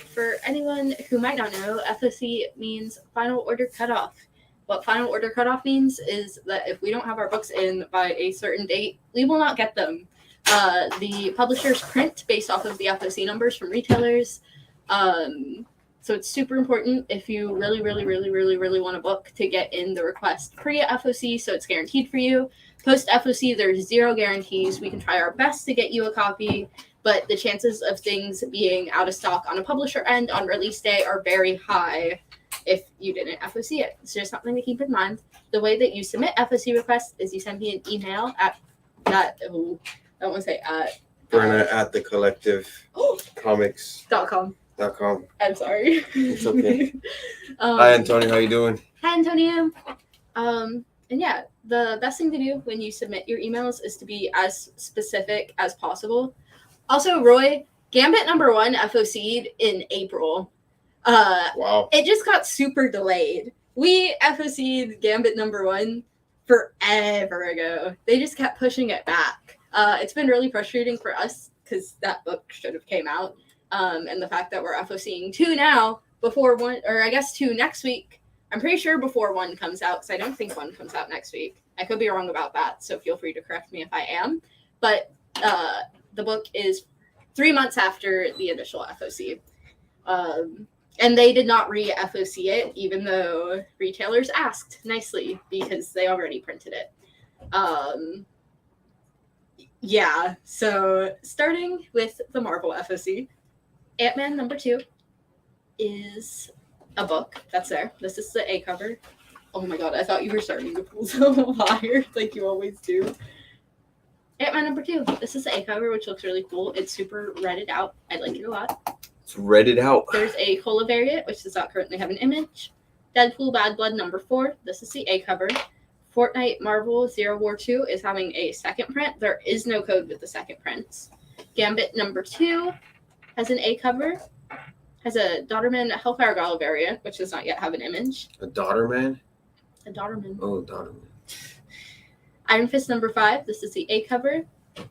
For anyone who might not know, FOC means Final Order Cutoff. What Final Order Cutoff means is that if we don't have our books in by a certain date, we will not get them. The publishers print based off of the FOC numbers from retailers. So it's super important if you really want a book to get in the request pre-FOC, so it's guaranteed for you. Post-FOC, there's 0 guarantees. We can try our best to get you a copy, but the chances of things being out of stock on a publisher end on release day are very high if you didn't FOC it. It's just something to keep in mind. The way that you submit FOC requests is you send me an email at that, I don't want to say at. Brenna at the collective comics.com. I'm sorry. It's okay. Hi, Antonio. How you doing? Hi, Antonio. And yeah, the best thing to do when you submit your emails is to be as specific as possible. Also, Roy, Gambit #1 FOC'd in April. Wow. It just got super delayed. We FOC'd Gambit #1 forever ago. They just kept pushing it back. It's been really frustrating for us because that book should have came out. And the fact that we're FOCing 2 now before 1, or I guess 2 next week. I'm pretty sure before 1 comes out, because I don't think 1 comes out next week. I could be wrong about that, so feel free to correct me if I am. But the book is 3 months after the initial FOC. And they did not re-FOC it, even though retailers asked nicely, because they already printed it. Yeah, so starting with the Marvel FOC, Ant-Man #2 is a book that's there. This is the A cover. Oh my god, I thought you were starting to pull so higher, like you always do. Ant-Man #2. This is the A cover, which looks really cool. It's super redded out. I like it a lot. It's redded out. There's a Cola variant, which does not currently have an image. Deadpool Bad Blood #4. This is the A cover. Fortnite Marvel Zero War 2 is having a second print. There is no code with the second prints. Gambit #2 has an A cover. Has a Daughterman Hellfire Gala variant, which does not yet have an image. A Daughterman? A Daughterman. Oh, Daughterman. Iron Fist #5. This is the A cover.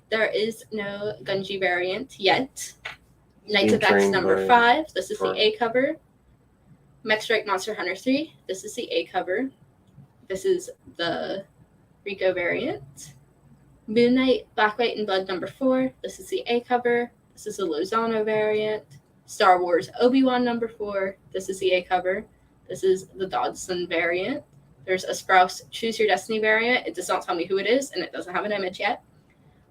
There is no Gunji variant yet. Knights of X #5. This is the A cover. Mech Strike Monster Hunter 3. This is the A cover. This is the Rico variant. Moon Knight Black, White, and Blood #4. This is the A cover. This is the Lozano variant. Star Wars Obi-Wan #4. This is the A cover. This is the Dodson variant. There's a Sprouse Choose Your Destiny variant. It does not tell me who it is, and it doesn't have an image yet.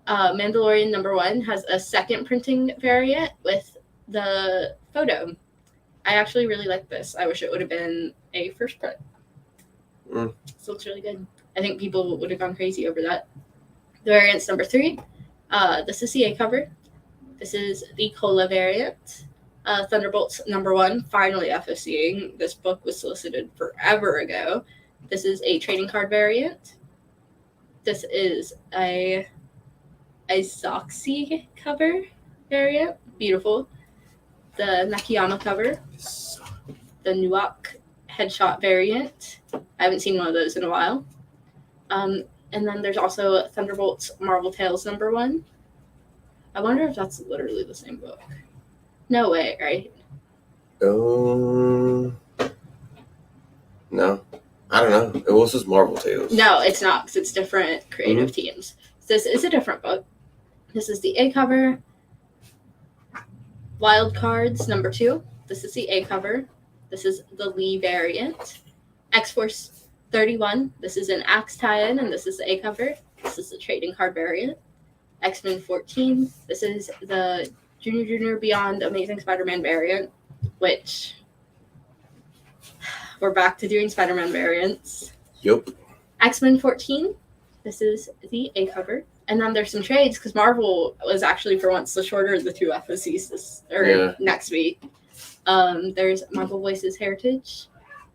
Mandalorian #1 has a second printing variant with the photo. I actually really like this. I wish it would have been a first print. This looks really good. I think people would have gone crazy over that. The variant's #3. This is the A cover. This is the Cola variant. Thunderbolts #1, finally FOCing. This book was solicited forever ago. This is a trading card variant. This is a Zoxy cover variant. Beautiful. The Nakayama cover. The Nuak headshot variant. I haven't seen one of those in a while. And then there's also Thunderbolts Marvel Tales #1. I wonder if that's literally the same book. No way, right? No. I don't know. It was just Marvel Tales. No, it's not, because it's different creative teams. This is a different book. This is the A cover. Wild Cards #2. This is the A cover. This is the Lee variant. X-Force 31. This is an Axe tie-in, and this is the A cover. This is the trading card variant. X-Men 14. This is the Junior Beyond Amazing Spider-Man variant, which we're back to doing Spider-Man variants. Yep. X-Men 14. This is the A cover. And then there's some trades, because Marvel was actually for once the shorter of the 2 FOCs next week. There's Marvel Voices Heritage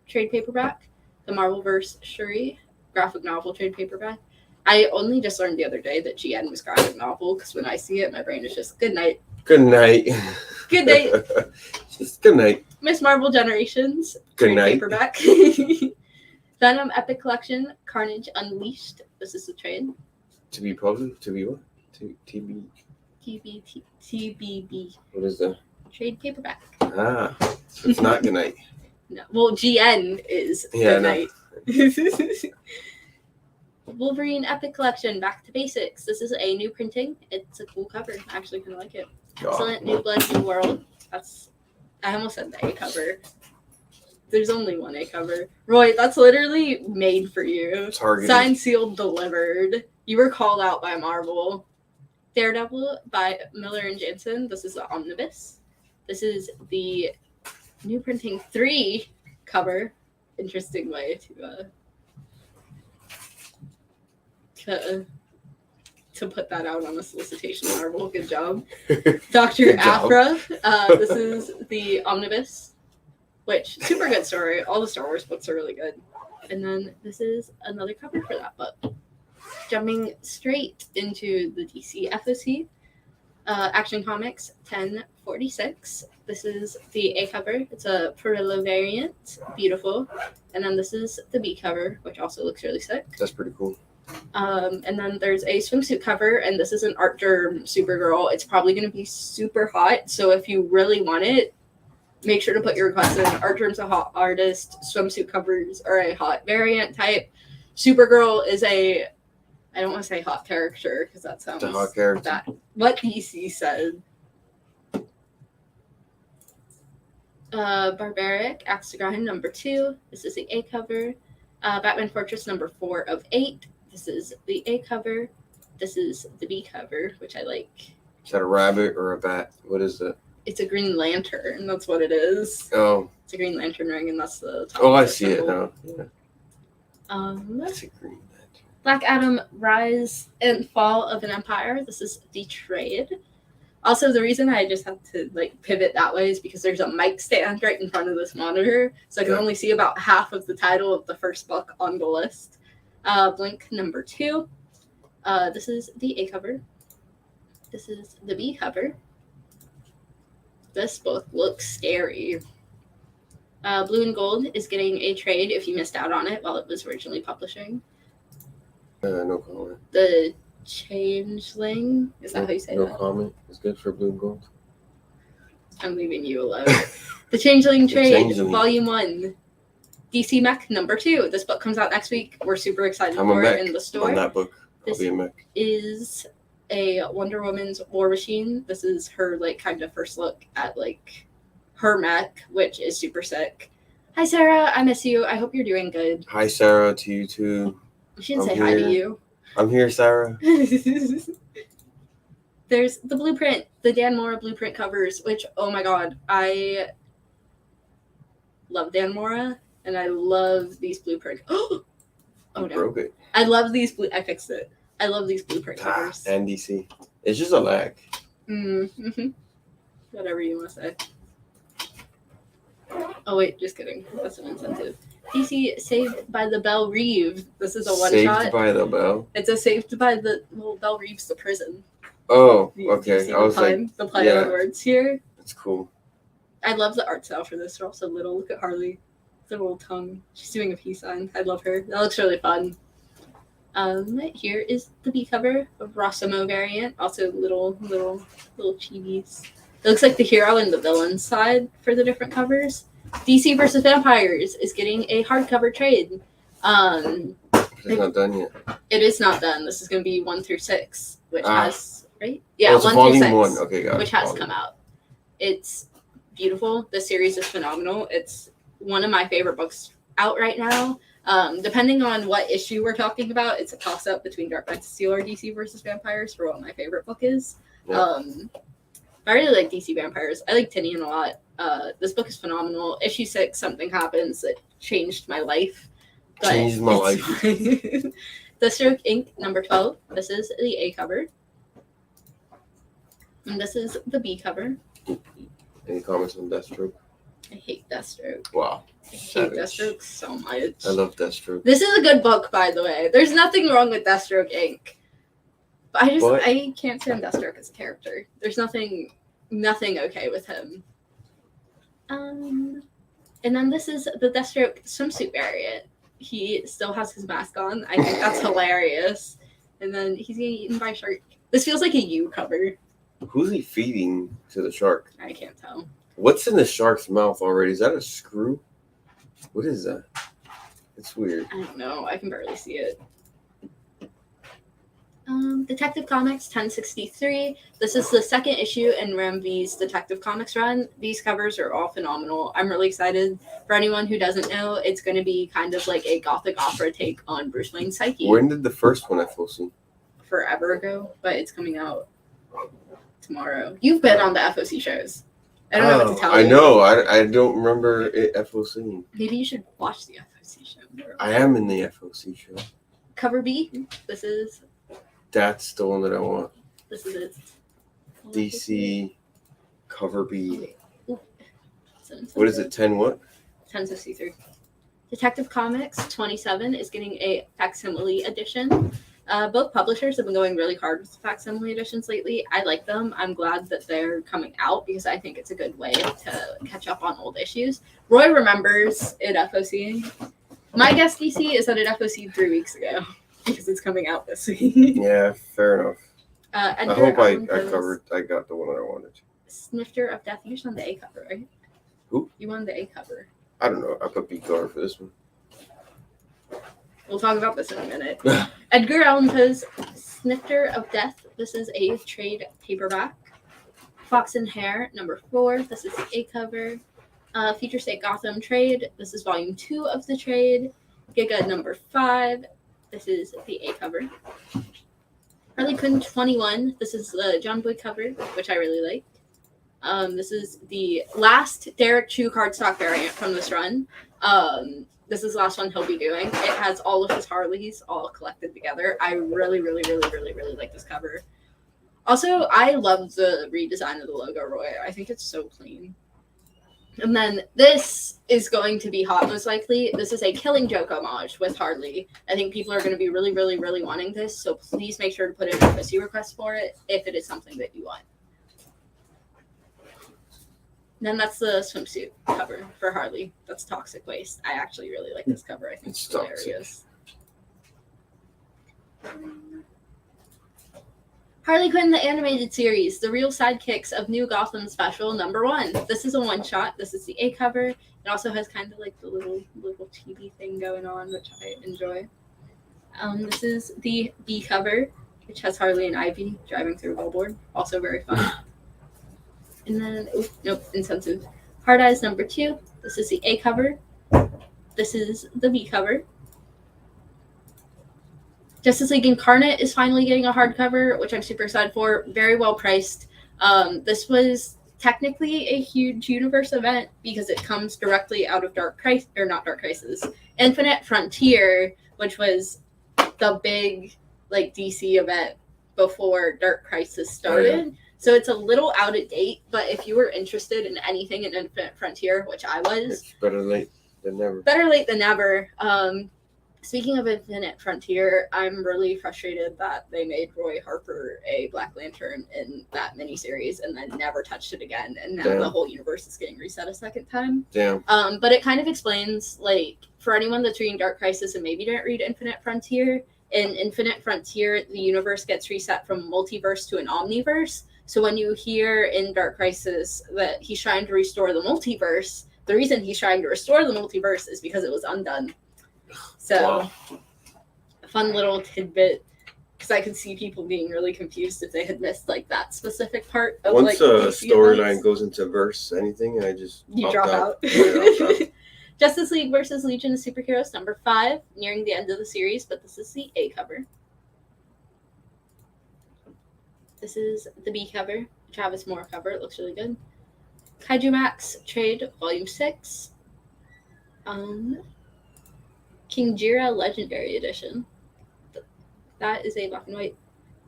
trade paperback, the Marvelverse Shuri graphic novel trade paperback. I only just learned the other day that GN was graphic novel, because when I see it, my brain is just good night. Good night. Good night. Just good night. Miss Marvel Generations Good trade night. paperback. Venom Epic Collection Carnage Unleashed. This is the trade. To be public? To be what? TBB. TBB. What is that? Trade paperback. So it's not good night. No. Well, GN is Yeah, good no. night. Wolverine Epic Collection, Back to Basics. This is a new printing. It's a cool cover. I actually kind of like it. Excellent New Blood, New World. I almost said the A cover. There's only one A cover. Roy, that's literally made for you. Targeted. Signed, sealed, delivered. You were called out by Marvel. Daredevil by Miller and Jansen. This is the Omnibus. This is the new printing 3 cover. Interesting way to put that out on a solicitation, Marvel. Good job. Dr. Good job. Aphra. This is the Omnibus, which, super good story. All the Star Wars books are really good. And then this is another cover for that book. Jumping straight into the DC FOC. Action Comics 1046. This is the A cover. It's a Perillo variant. Beautiful. And then this is the B cover, which also looks really sick. That's pretty cool. And then there's a swimsuit cover, and this is an Art Derm Supergirl. It's probably going to be super hot, so if you really want it, make sure to put your request in. Art Derm's a hot artist. Swimsuit covers are a hot variant type. Supergirl is I don't want to say hot character, because that sounds... The hot character. That, what DC said. Barbaric, Axe to Grind number 2. This is the A cover. Batman Fortress number 4 of 8. This is the A cover. This is the B cover, which I like. Is that a rabbit or a bat? What is it? It's a Green Lantern. That's what it is. Oh. It's a Green Lantern ring, and that's the top. Oh, I see it now. Yeah. That's a Green Lantern. Black Adam, Rise and Fall of an Empire. This is the trade. Also, the reason I just have to pivot that way is because there's a mic stand right in front of this monitor, so I can only see about half of the title of the first book on the list. Blink number 2. This is the A cover. This is the B cover. This book looks scary. Blue and Gold is getting a trade if you missed out on it while it was originally publishing. No comment. The Changeling, is that how you say that? No comment. It's good for Blue and Gold. I'm leaving you alone. The Changeling Trade, Volume 1. DC Mech number 2. This book comes out next week. We're super excited for it in the store. On that book. This is a Wonder Woman's War Machine. This is her kind of first look at her mech, which is super sick. Hi Sarah, I miss you. I hope you're doing good. Hi Sarah, to you too. She didn't say hi to you. I'm here, Sarah. There's the blueprint, the Dan Mora blueprint covers, which, oh my god, I love Dan Mora, and I love these blueprint. Oh no. Broke it. I love these I fixed it. I love these blueprint covers. And DC. It's just a lag. Mm-hmm. Whatever you want to say. Oh wait, just kidding. That's an incentive. DC Saved by the Belle Reeve. This is a one-shot. Saved by the Belle? It's a Saved by the... Well, Belle Reeve's the prison. Oh, okay. I was the play on words here. That's cool. I love the art style for this. They're also little. Look at Harley. The little tongue. She's doing a peace sign. I love her. That looks really fun. Here is the B cover of Rossimo variant. Also little chibis. It looks like the hero and the villain side for the different covers. DC versus Vampires is getting a hardcover trade. It's not done yet. It is not done. This is going to be 1 through 6, which has, right? Yeah, it's 1 volume through 6, 1. Okay, got it. which has come out. It's beautiful. The series is phenomenal. It's one of my favorite books out right now. Depending on what issue we're talking about, it's a toss-up between Dark Knight Steel or DC versus Vampires for what my favorite book is. Yeah. I really like DC Vampires. I like Tinian a lot. This book is phenomenal. Issue 6, something happens that changed my life. Changed my life. Deathstroke Inc. number 12. This is the A cover. And this is the B cover. Any comments on Deathstroke? I hate Deathstroke. Wow. I hate Deathstroke so much. I love Deathstroke. This is a good book, by the way. There's nothing wrong with Deathstroke Inc. But I can't stand Deathstroke as a character. There's nothing okay with him. And then this is the Deathstroke swimsuit variant. He still has his mask on. I think that's hilarious. And then he's getting eaten by a shark. This feels like a U cover. Who's he feeding to the shark? I can't tell. What's in the shark's mouth already? Is that a screw? What is that? It's weird. I don't know. I can barely see it. Detective Comics 1063. This is the second issue in Ram V's Detective Comics run. These covers are all phenomenal. I'm really excited. For anyone who doesn't know, it's going to be kind of like a gothic opera take on Bruce Wayne's psyche. When did the first one FOC? Forever ago, but it's coming out tomorrow. You've been on the FOC shows. I don't know what to tell you. I know. I don't remember it FOC. Maybe you should watch the FOC show. I am in the FOC show. Cover B. That's the one that I want. This is it. DC cover B. Ooh. What is it? 10 what? 1063. Detective Comics 27 is getting a facsimile edition. Both publishers have been going really hard with facsimile editions lately. I like them. I'm glad that they're coming out because I think it's a good way to catch up on old issues. Roy remembers it FOCing. My guess, DC, is that it FOC'd 3 weeks ago because it's coming out this week. Yeah, fair enough. I hope I got the one that I wanted. Snifter of Death. You just wanted the A cover, right? Who? You wanted the A cover. I don't know. I put B cover for this one. We'll talk about this in a minute. Edgar Allan Poe's Snifter of Death. This is a trade paperback. Fox and Hare, number 4. This is the A cover. Future State Gotham trade. This is volume 2 of the trade. Giga number 5. This is the A cover. Harley Quinn 21. This is the John Boy cover, which I really like. This is the last Derek Chu cardstock variant from this run. This is the last one he'll be doing. It has all of his Harleys all collected together. I really, really, really, really, really like this cover. Also, I love the redesign of the logo, Roy. I think it's so clean. And then this is going to be hot, most likely. This is a Killing Joke homage with Harley. I think people are going to be really, really, really wanting this. So please make sure to put in a FOC request for it if it is something that you want. And then that's the swimsuit cover for Harley. That's Toxic Waste. I actually really like this cover. I think it's hilarious. Harley Quinn, the animated series, the real sidekicks of New Gotham Special number 1. This is a one-shot. This is the A cover. It also has kind of like the little TV thing going on, which I enjoy. This is the B cover, which has Harley and Ivy driving through a billboard. Also very fun. And then, insensitive. Hard Eyes number 2. This is the A cover. This is the B cover. Justice League Incarnate is finally getting a hardcover, which I'm super excited for. Very well priced. This was technically a huge universe event because it comes directly out of Infinite Frontier, which was the big DC event before Dark Crisis started. Oh, yeah. So it's a little out of date, but if you were interested in anything in Infinite Frontier, which I was, it's better late than never. Better late than never. Speaking of Infinite Frontier, I'm really frustrated that they made Roy Harper a Black Lantern in that miniseries and then never touched it again, and now the whole universe is getting reset a second time. Damn. But it kind of explains, for anyone that's reading Dark Crisis and maybe didn't read Infinite Frontier, in Infinite Frontier, the universe gets reset from multiverse to an omniverse. So when you hear in Dark Crisis that he's trying to restore the multiverse, the reason he's trying to restore the multiverse is because it was undone. So, a fun little tidbit, because I could see people being really confused if they had missed that specific part of once a storyline goes into verse anything, I just drop out. Justice League versus Legion of Superheroes number 5, nearing the end of the series, but this is the A cover. This is the B cover, Travis Moore cover. It looks really good. Kaiju Max Trade Volume 6. King Jira Legendary Edition. That is a black and white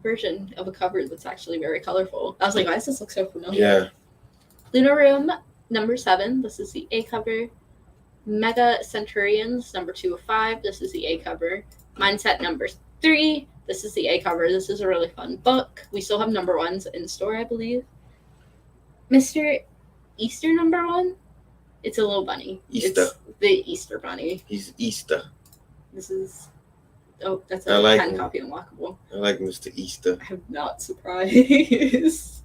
version of a cover that's actually very colorful. I was like, why does this look so familiar? Yeah. Luna Room number 7. This is the A cover. Mega Centurions number 2 of 5. This is the A cover. Mindset number 3. This is the A cover. This is a really fun book. We still have number 1s in store, I believe. Mr. Easter number 1. It's a little bunny. Easter. It's the Easter bunny. He's Easter. This is... Oh, that's a 10 copy unlockable. I like Mr. Easter. I'm not surprised.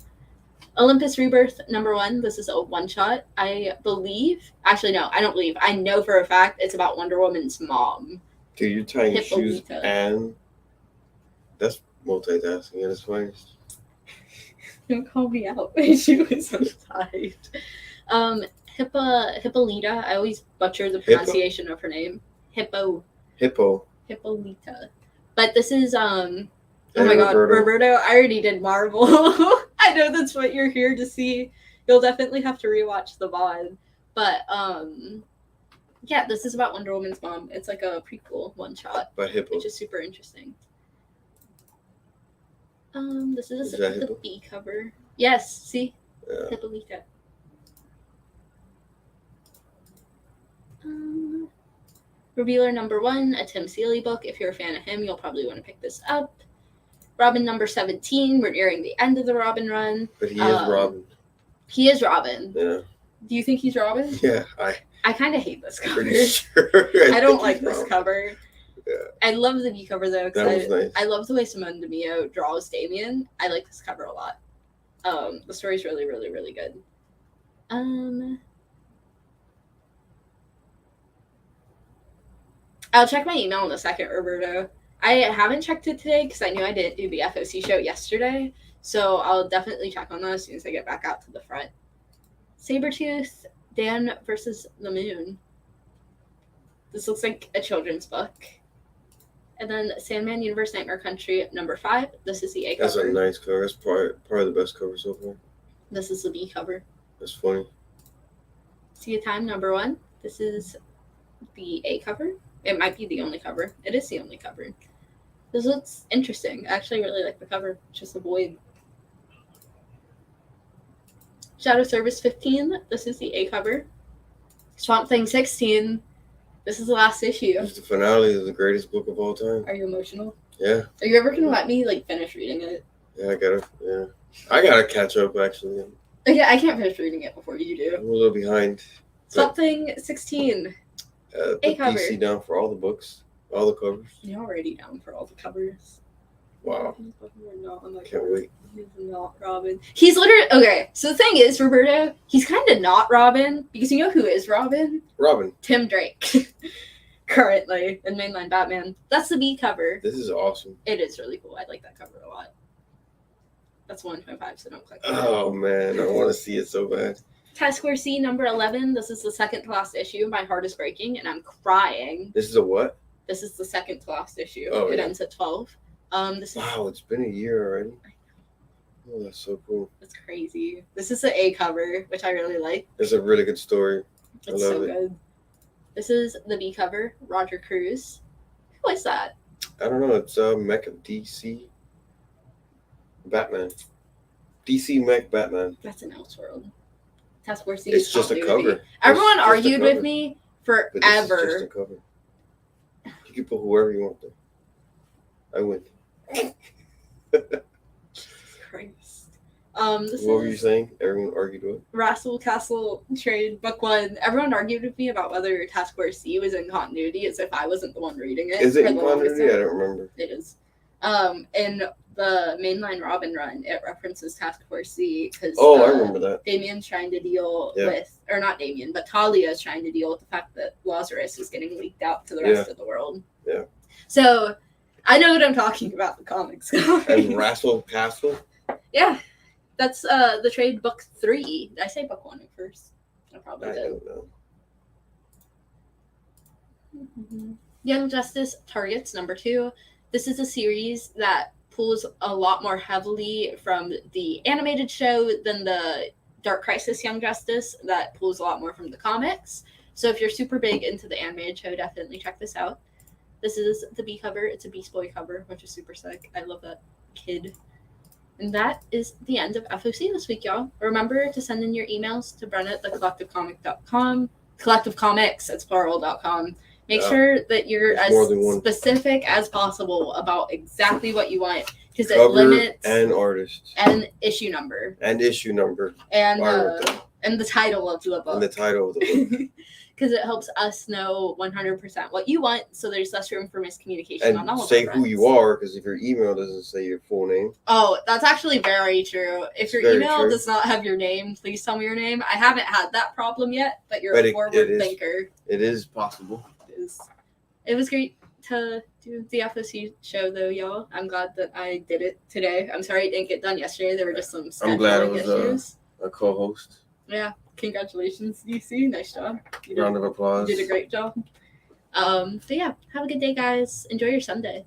Olympus Rebirth #1. This is a one-shot. I believe. Actually, no, I don't believe. I know for a fact it's about Wonder Woman's mom. Dude, you're tying shoes Hippolyta. and that's multitasking at its finest. Don't call me out. She was untied. Hippolyta. I always butcher the pronunciation of her name. Hippolyta. But this is oh my god, Roberto. I already did Marvel. I know that's what you're here to see. You'll definitely have to rewatch the VOD. But yeah, this is about Wonder Woman's mom. It's like a prequel one shot. By Hippo. Which is super interesting. This is the B cover. Yes, see? Yeah. Hippolyta. Revealer #1, a Tim Seeley book. If you're a fan of him, you'll probably want to pick this up. Robin #17. We're nearing the end of the Robin run. But he is Robin. He is Robin. Yeah. Do you think he's Robin? Yeah, I kind of hate this cover. Pretty sure. I don't like this cover. Yeah. I love the B cover though because nice. I love the way Simone DeMeo draws Damien. I like this cover a lot. The story's really, really, really good. I'll check my email in a second, Roberto. I haven't checked it today because I knew I didn't do the FOC show yesterday. So I'll definitely check on that as soon as I get back out to the front. Sabretooth, Dan versus the Moon. This looks like a children's book. And then Sandman Universe Nightmare Country #5. This is the A cover. That's a nice cover. That's probably the best cover so far. This is the B cover. That's funny. See a Time #1. This is the A cover. It might be the only cover. It is the only cover. This looks interesting. I actually really like the cover. It's just a void. Shadow Service 15. This is the A cover. Swamp Thing 16. This is the last issue. It's the finale of the greatest book of all time. Are you emotional? Yeah. Are you ever gonna let me finish reading it? Yeah, I gotta catch up actually. Yeah, I can't finish reading it before you do. I'm a little behind. Swamp Thing 16. A cover. DC down for all the books, all the covers. You're already down for all the covers. Wow. Can't wait. He's not Robin. He's literally okay. So the thing is, Roberto, he's kind of not Robin because you know who is Robin? Robin. Tim Drake. Currently in mainline Batman. That's the B cover. This is awesome. It is really cool. I like that cover a lot. That's 1.5, so don't click. Oh man, I want to see it so bad. Task Force C #11. This is the second to last issue. My heart is breaking and I'm crying. This is a what? This is the second to last issue. Oh, it yeah. ends at 12. Wow, it's been a year already. Oh, that's so cool. It's crazy. This is the A cover, which I really like. It's a really good story. It's so good. This is the B cover, Roger Cruz. Who is that? I don't know. It's Mech of DC Batman. DC Mech Batman. That's an Elseworld. Task Force C. It's just a cover. Everyone argued with me forever. But this is just a cover. You can put whoever you want there. I win. Jesus Christ. What were you saying? Everyone argued with? Rassel Castle Trade Book 1. Everyone argued with me about whether Task Force C was in continuity as if I wasn't the one reading it. Is it in continuity? I don't remember. It is. In the mainline Robin run, it references Task Force C because I remember that. Damien's trying to deal with, or not Damien, but Talia is trying to deal with the fact that Lazarus is getting leaked out to the rest of the world. Yeah. So I know what I'm talking about, the comics. And Rassel Castle? Yeah. That's the trade book 3. Did I say book 1 at first? I probably did. I don't know. Mm-hmm. Young Justice Targets #2. This is a series that pulls a lot more heavily from the animated show than the Dark Crisis Young Justice that pulls a lot more from the comics. So if you're super big into the animated show, definitely check this out. This is the B cover. It's a Beast Boy cover, which is super sick. I love that kid. And that is the end of FOC this week, y'all. Remember to send in your emails to Brenna at thecollectivecomic.com. Collective Comics, it's plural.com. Make sure that you're as specific as possible about exactly what you want, because it limits and artist and issue number and the title of the book. And the title of the book. because it helps us know 100% what you want, so there's less room for miscommunication on all And of say our who you fronts. are, because if your email doesn't say your full name. Oh, that's actually very true. If your Very email true. does not have your name, please tell me your name. I haven't had that problem yet, but you're But a it forward is- thinker. It is possible. It was great to do the FOC show, though, y'all. I'm glad that I did it today. I'm sorry it didn't get done yesterday. There were just some scheduling I'm glad it was issues. a co-host. Yeah, congratulations, DC. Nice job. Round of applause. You did a great job. But yeah, have a good day, guys. Enjoy your Sunday.